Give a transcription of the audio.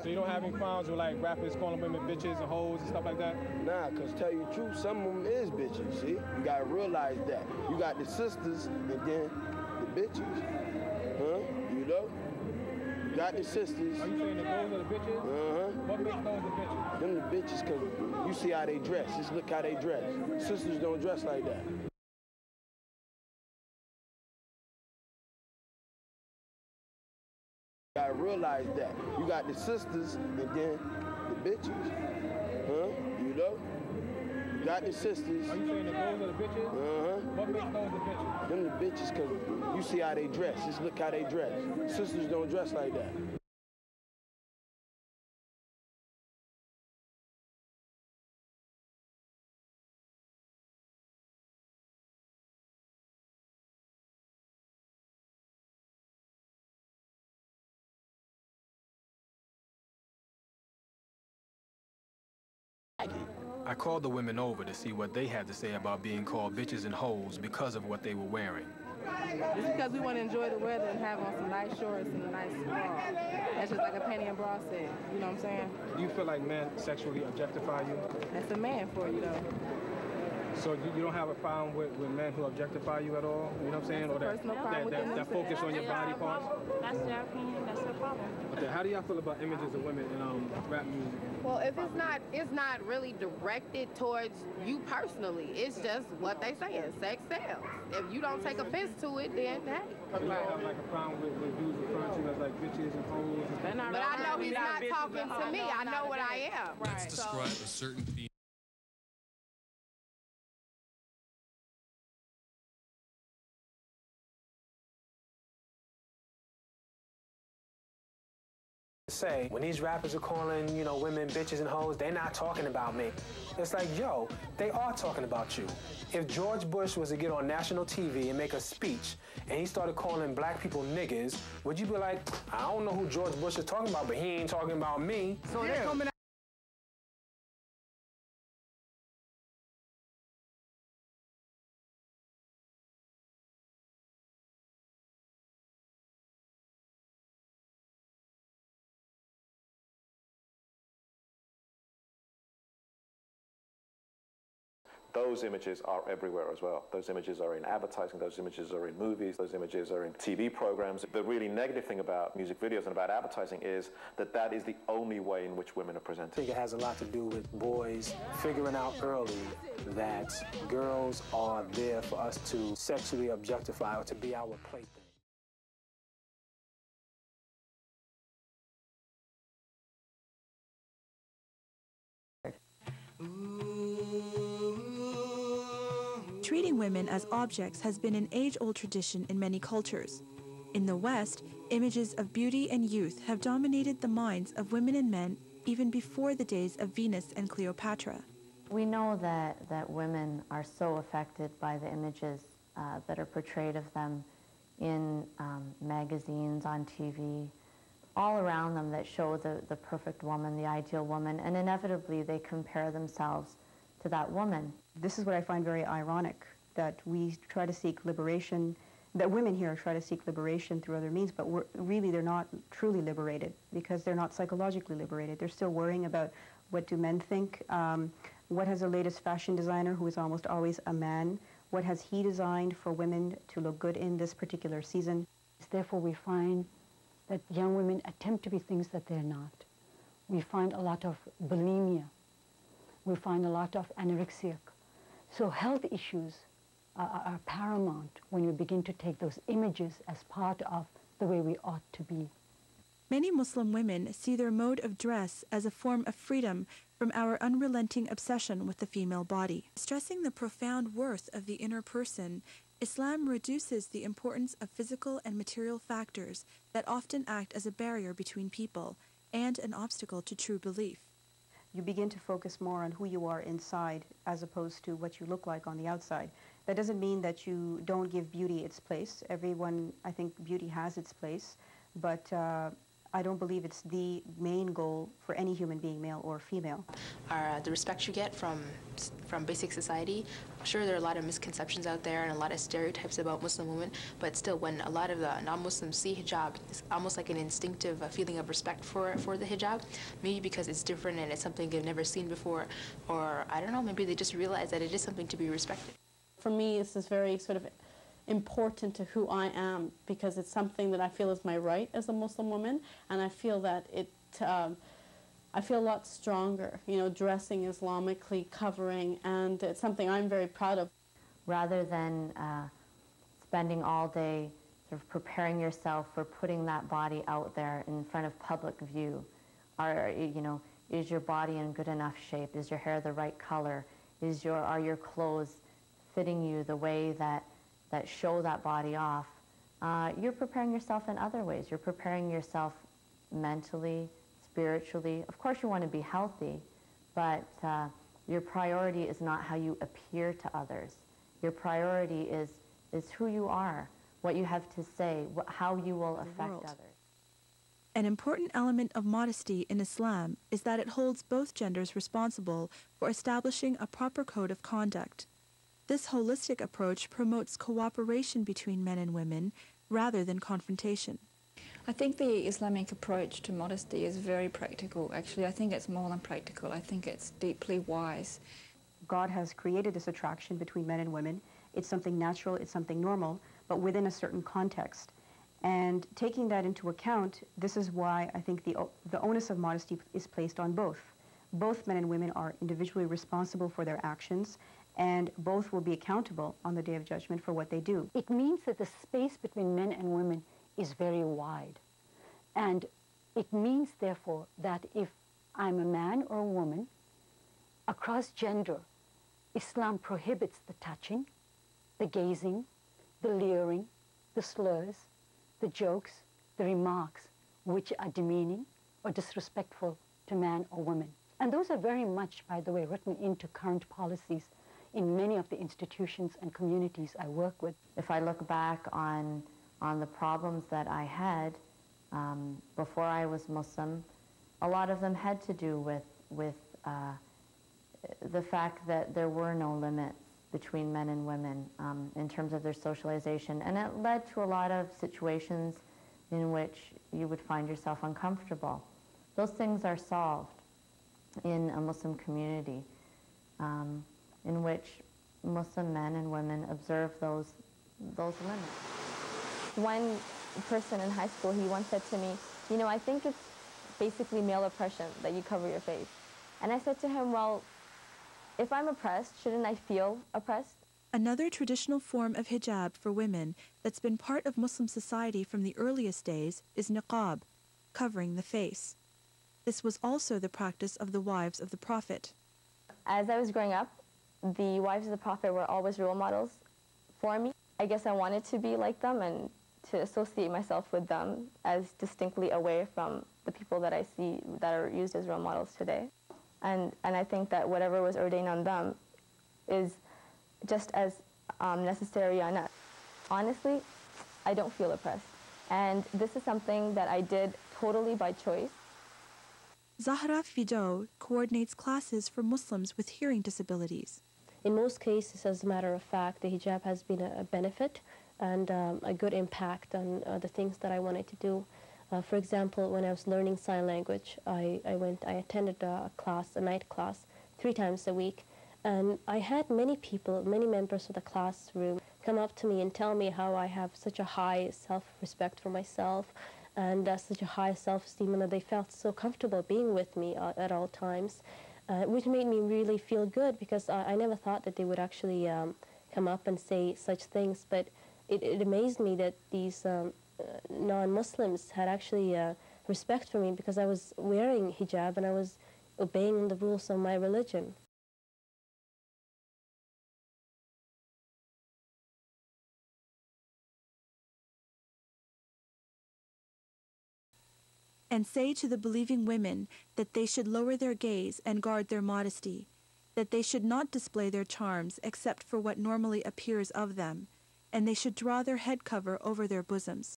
So you don't have any problems with like rappers calling women bitches and hoes and stuff like that? Nah, cause tell you the truth, some of them is bitches, see? You gotta realize that. You got the sisters and then the bitches. Huh? You know? You got the sisters. Are you saying that those are the bitches? Uh-huh. What makes those the bitches? Them the bitches cause you see how they dress. Just look how they dress. Sisters don't dress like that. You gotta realize that. You got the sisters and then the bitches. Huh? You know? You got the sisters. Are you saying that those are the bitches? Uh-huh. What makes those the bitches? Them the bitches cause you see how they dress. Just look how they dress. Sisters don't dress like that. I called the women over to see what they had to say about being called bitches and hoes because of what they were wearing. It's because we want to enjoy the weather and have on some nice shorts and a nice bra. That's just like a panty and bra set, you know what I'm saying? Do you feel like men sexually objectify you? That's a man for you, though. So you don't have a problem with men who objectify you at all? You know what I'm saying? Or that focus on your body parts? That's their opinion. That's their problem. Okay, how do y'all feel about images of women in rap music? Well, if it's not really directed towards you personally. It's just what they saying. Sex sells. If you don't take offense to it, then hey. Do you have like a problem with dudes referring to you as like bitches and hoes? But I know he's not talking to me. I know what I am. Let's describe a certain female. Say, when these rappers are calling, you know, women bitches and hoes, they're not talking about me. It's like, yo, they are talking about you. If George Bush was to get on national TV and make a speech, and he started calling black people niggas, would you be like, I don't know who George Bush is talking about, but he ain't talking about me? So they're coming out. Those images are everywhere as well. Those images are in advertising, those images are in movies, those images are in TV programs. The really negative thing about music videos and about advertising is that that is the only way in which women are presented. I think it has a lot to do with boys figuring out early that girls are there for us to sexually objectify or to be our plaything. Treating women as objects has been an age-old tradition in many cultures. In the West, images of beauty and youth have dominated the minds of women and men even before the days of Venus and Cleopatra. We know that women are so affected by the images that are portrayed of them in magazines, on TV, all around them that show the perfect woman, the ideal woman, and inevitably they compare themselves to that woman. This is what I find very ironic, that we try to seek liberation, that women here try to seek liberation through other means, but really they're not truly liberated because they're not psychologically liberated. They're still worrying about what do men think, what has the latest fashion designer, who is almost always a man, what has he designed for women to look good in this particular season. Therefore we find that young women attempt to be things that they're not. We find a lot of bulimia. We find a lot of anorexia. So health issues are paramount when you begin to take those images as part of the way we ought to be. Many Muslim women see their mode of dress as a form of freedom from our unrelenting obsession with the female body. Stressing the profound worth of the inner person, Islam reduces the importance of physical and material factors that often act as a barrier between people and an obstacle to true belief. You begin to focus more on who you are inside as opposed to what you look like on the outside. That doesn't mean that you don't give beauty its place. Everyone, I think beauty has its place, but I don't believe it's the main goal for any human being, male or female. The respect you get from basic society. I'm sure there are a lot of misconceptions out there and a lot of stereotypes about Muslim women, but still when a lot of the non-Muslims see hijab, it's almost like an instinctive feeling of respect for the hijab, maybe because it's different and it's something they've never seen before, or I don't know, maybe they just realize that it is something to be respected. For me, this is very sort of important to who I am, because it's something that I feel is my right as a Muslim woman, and I feel that I feel a lot stronger, you know, dressing Islamically, covering, and it's something I'm very proud of. Rather than spending all day sort of preparing yourself for putting that body out there in front of public view, is your body in good enough shape? Is your hair the right color? Are your clothes fitting you the way that show that body off? You're preparing yourself in other ways. You're preparing yourself mentally, spiritually. Of course you want to be healthy, but your priority is not how you appear to others. Your priority is who you are, what you have to say, how you will affect others. An important element of modesty in Islam is that it holds both genders responsible for establishing a proper code of conduct. This holistic approach promotes cooperation between men and women rather than confrontation. I think the Islamic approach to modesty is very practical. Actually, I think it's more than practical. I think it's deeply wise. God has created this attraction between men and women. It's something natural, it's something normal, but within a certain context. And taking that into account, this is why I think the onus of modesty is placed on both. Both men and women are individually responsible for their actions, and both will be accountable on the Day of Judgment for what they do. It means that the space between men and women is very wide. And it means, therefore, that if I'm a man or a woman, across gender, Islam prohibits the touching, the gazing, the leering, the slurs, the jokes, the remarks, which are demeaning or disrespectful to man or woman. And those are very much, by the way, written into current policies in many of the institutions and communities I work with. If I look back on the problems that I had before I was Muslim, a lot of them had to do with the fact that there were no limits between men and women in terms of their socialization. And it led to a lot of situations in which you would find yourself uncomfortable. Those things are solved in a Muslim community in which Muslim men and women observe those limits. One person in high school, he once said to me, you know, I think it's basically male oppression that you cover your face. And I said to him, well, if I'm oppressed, shouldn't I feel oppressed? Another traditional form of hijab for women that's been part of Muslim society from the earliest days is niqab, covering the face. This was also the practice of the wives of the Prophet. As I was growing up, the wives of the Prophet were always role models for me. I guess I wanted to be like them and to associate myself with them as distinctly away from the people that I see that are used as role models today. And I think that whatever was ordained on them is just as necessary on us. Honestly, I don't feel oppressed. And this is something that I did totally by choice. Zahra Fido coordinates classes for Muslims with hearing disabilities. In most cases, as a matter of fact, the hijab has been a benefit and a good impact on the things that I wanted to do. For example, when I was learning sign language, I attended a night class 3 times a week, and I had many people, many members of the classroom come up to me and tell me how I have such a high self-respect for myself and such a high self-esteem, and that they felt so comfortable being with me at all times, which made me really feel good, because I never thought that they would actually come up and say such things. But it amazed me that these non-Muslims had actually respect for me, because I was wearing hijab and I was obeying the rules of my religion. And say to the believing women that they should lower their gaze and guard their modesty, that they should not display their charms except for what normally appears of them, and they should draw their head cover over their bosoms.